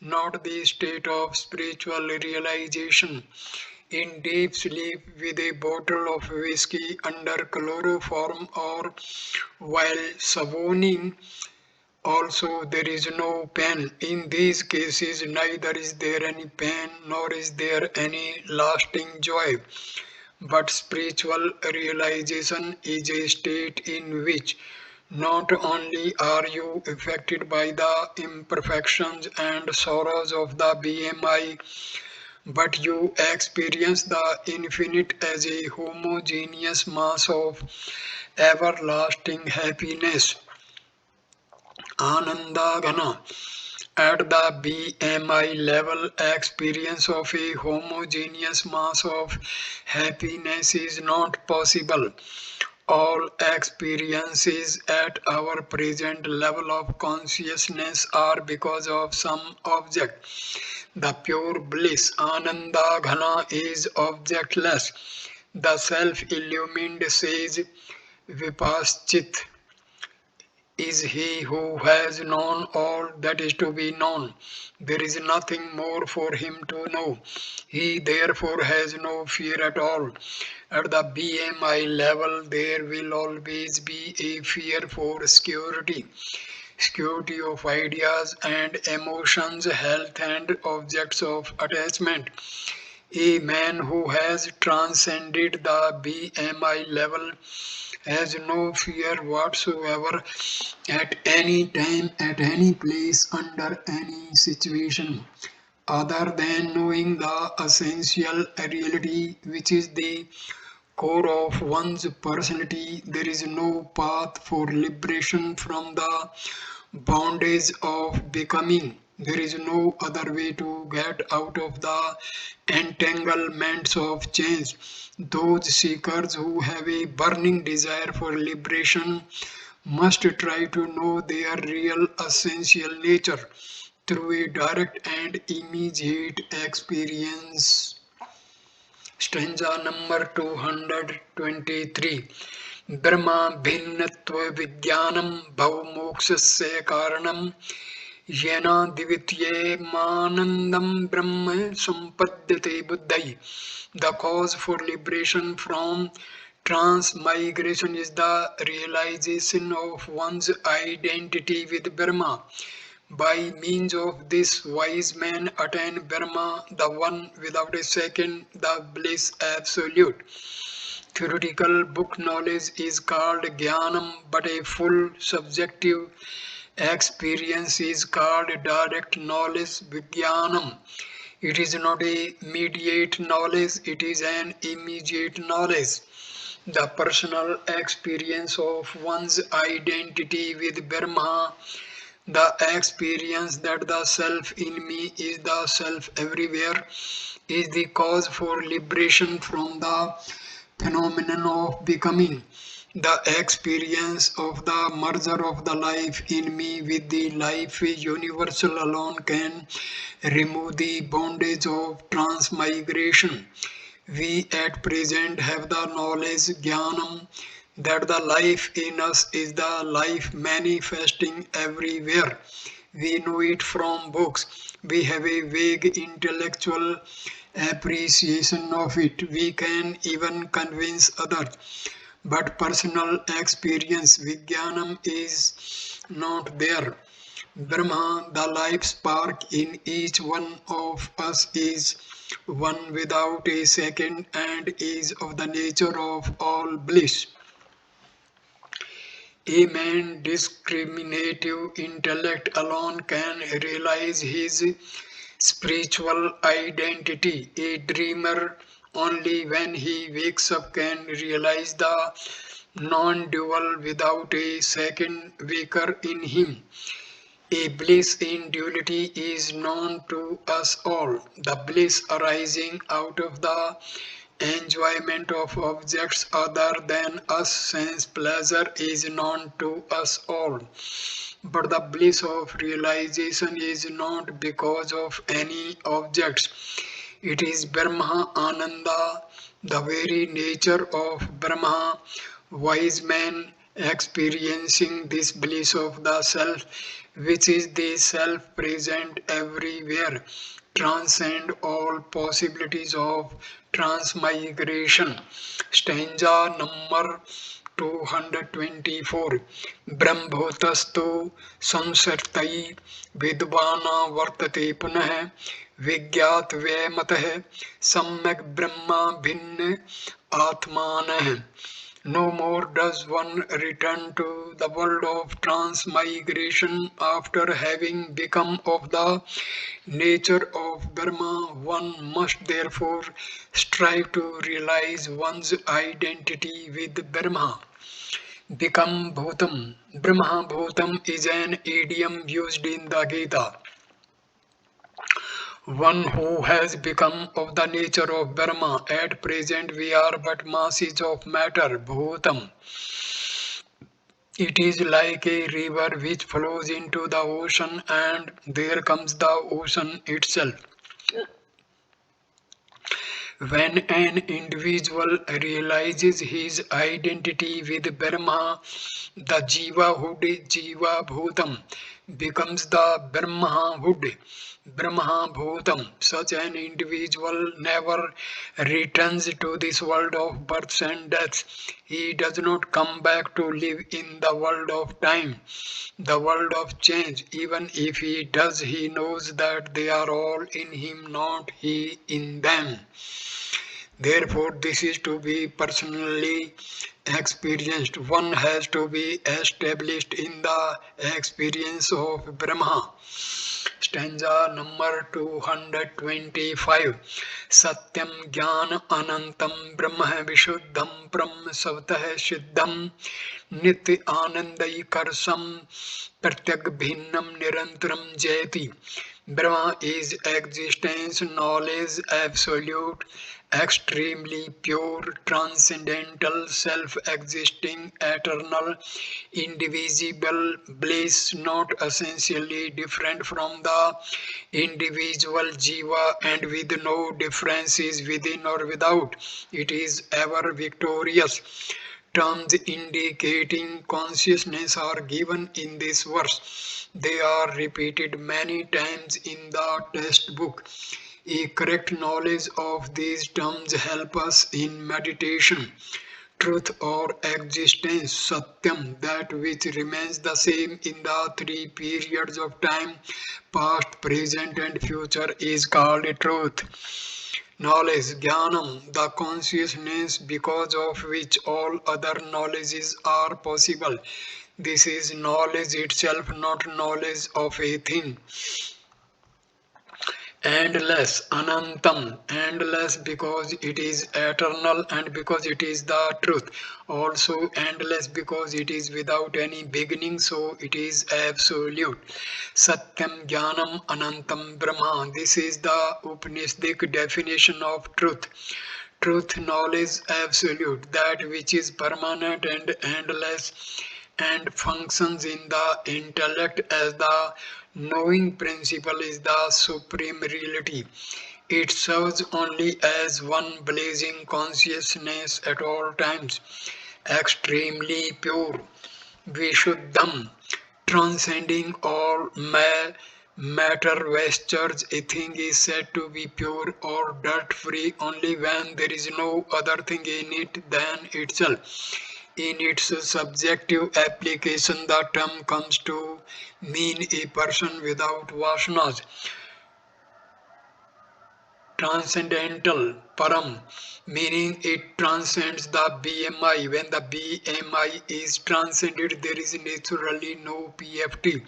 not the state of spiritual realization. In deep sleep with a bottle of whiskey under chloroform or while swooning, also there is no pain. In these cases, neither is there any pain nor is there any lasting joy. But spiritual realization is a state in which not only are you affected by the imperfections and sorrows of the BMI, but you experience the infinite as a homogeneous mass of everlasting happiness. Ananda Ghana. At the BMI level, experience of a homogeneous mass of happiness is not possible. All experiences at our present level of consciousness are because of some object. The pure bliss, Ananda Ghana, is objectless. The self-illumined sage Vipaschit is he who has known all that is to be known. There is nothing more for him to know. He therefore has no fear at all. At the BMI level, there will always be a fear for security. Security of ideas and emotions, health and objects of attachment. A man who has transcended the BMI level has no fear whatsoever at any time, at any place, under any situation, other than knowing the essential reality which is the core of one's personality. There is no path for liberation from the bondage of becoming. There is no other way to get out of the entanglements of change. Those seekers who have a burning desire for liberation must try to know their real essential nature through a direct and immediate experience. Stanza number 223. Brahma भिन्नत्व विज्ञानम भवमोक्षस्य कारणम येना दिव्येमानंदम ब्रह्म संपद्यते बुद्धि. The cause for liberation from transmigration is the realization of one's identity with Brahma. By means of this, wise men attain Brahma, the one without a second, the bliss absolute. Theoretical book knowledge is called Jnanam, but a full subjective experience is called direct knowledge, Vijnanam. It is not a mediate knowledge, it is an immediate knowledge. The personal experience of one's identity with Brahma, the experience that the self in me is the self everywhere, is the cause for liberation from the phenomenon of becoming. The experience of the merger of the life in me with the life universal alone can remove the bondage of transmigration. We at present have the knowledge, jnanam, that the life in us is the life manifesting everywhere. We know it from books. We have a vague intellectual appreciation of it. We can even convince others. But personal experience, Vijnanam, is not there. Brahma, the life spark in each one of us, is one without a second and is of the nature of all bliss. A man discriminative intellect alone can realize his spiritual identity. A dreamer only when he wakes up can realize the non-dual without a second waker in him. A bliss in duality is known to us all. The bliss arising out of the enjoyment of objects other than us, sense pleasure, is known to us all. But the bliss of realization is not because of any objects. It is Brahma Ananda, the very nature of Brahma. Wise men experiencing this bliss of the self, which is the self present everywhere, transcend all possibilities of transmigration. Stanza number 224. ब्रह्मभूतस्तु संसर्तै विद्वाना वर्तते पुनः विज्ञात व्यमतः सम्यक ब्रह्मा भिन्न आत्मानः. No more does one return to the world of transmigration after having become of the nature of Brahma. One must therefore strive to realize one's identity with Brahma. Become Bhutam. Brahma Bhutam is an idiom used in the Gita. One who has become of the nature of Brahma. At present we are but masses of matter, Bhutam. It is like a river which flows into the ocean and there comes the ocean itself. When an individual realizes his identity with Brahma, the Jivahood, Jiva Bhutam, becomes the Brahmahood, Brahma Bhutam. Such an individual never returns to this world of births and deaths. He does not come back to live in the world of time, the world of change. Even if he does, he knows that they are all in him, not he in them. Therefore, this is to be personally experienced. One has to be established in the experience of Brahma. Stanza number 225. Satyam Jnana Anantam Brahma Vishuddham Pram Savtah Siddham Nitya Anandayikarsam Pratyak Bhinnam Nirantaram Jayati. Brahma is existence, knowledge, absolute, extremely pure, transcendental, self-existing, eternal, indivisible, bliss, not essentially different from the individual jiva and with no differences within or without. It is ever victorious. Terms indicating consciousness are given in this verse. They are repeated many times in the textbook. A correct knowledge of these terms help us in meditation. truth or existence, satyam, that which remains the same in the three periods of time, past, present, and future, is called truth. Knowledge, jnanam, the consciousness because of which all other knowledges are possible. This is knowledge itself, not knowledge of a thing. Endless, anantam, endless because it is eternal and because it is the truth. Also endless because it is without any beginning, so it is absolute. Satyam Jnanam Anantam Brahma. This is the Upanishadic definition of truth. Truth, knowledge, absolute, that which is permanent and endless and functions in the intellect as the knowing principle is the supreme reality. It serves only as one blazing consciousness at all times, extremely pure, Vishuddham, transcending all matter vestures. A thing is said to be pure or dirt-free only when there is no other thing in it than itself. In its subjective application, the term comes to mean a person without vasanas, transcendental, param, meaning it transcends the BMI. When the BMI is transcended, there is naturally no PFT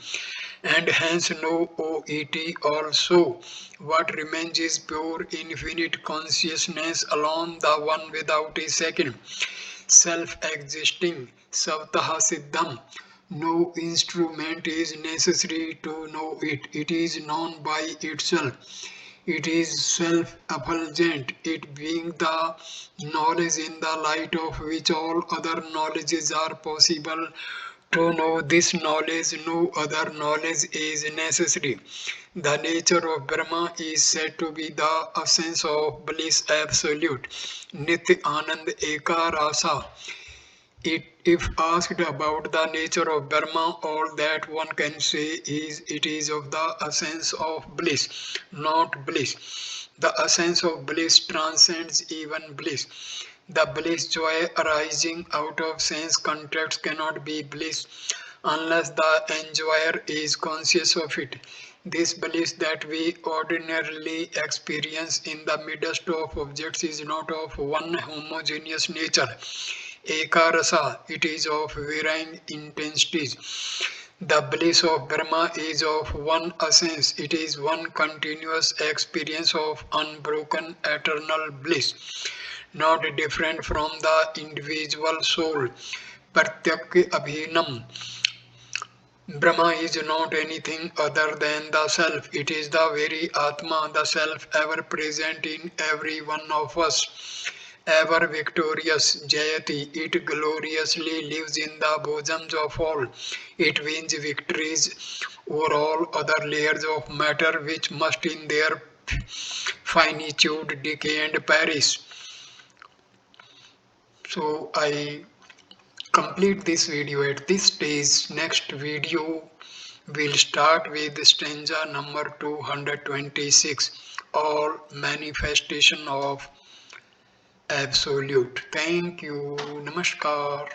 and hence no OET also. What remains is pure infinite consciousness alone, the one without a second, self-existing, Savtaha Siddham. No instrument is necessary to know it. It is known by itself. It is self-effulgent, it being the knowledge in the light of which all other knowledges are possible. To know this knowledge, no other knowledge is necessary. The nature of Brahma is said to be the essence of bliss absolute. Nitya Anand Eka Rasa. If asked about the nature of Brahma, all that one can say is it is of the essence of bliss, not bliss. The essence of bliss transcends even bliss. The bliss joy arising out of sense contacts cannot be bliss unless the enjoyer is conscious of it. This bliss that we ordinarily experience in the midst of objects is not of one homogeneous nature. Ekarasa, it is of varying intensities. The bliss of Brahma is of one essence. It is one continuous experience of unbroken eternal bliss, not different from the individual soul. Pratyak Abhinam. Brahma is not anything other than the self. It is the very Atma, the self ever present in every one of us. Ever victorious, Jayati, it gloriously lives in the bosoms of all. It wins victories over all other layers of matter which must in their finitude decay and perish. So I complete this video at this stage. Next video will start with stanza number 226, all manifestation of absolute. Thank you. Namaskar.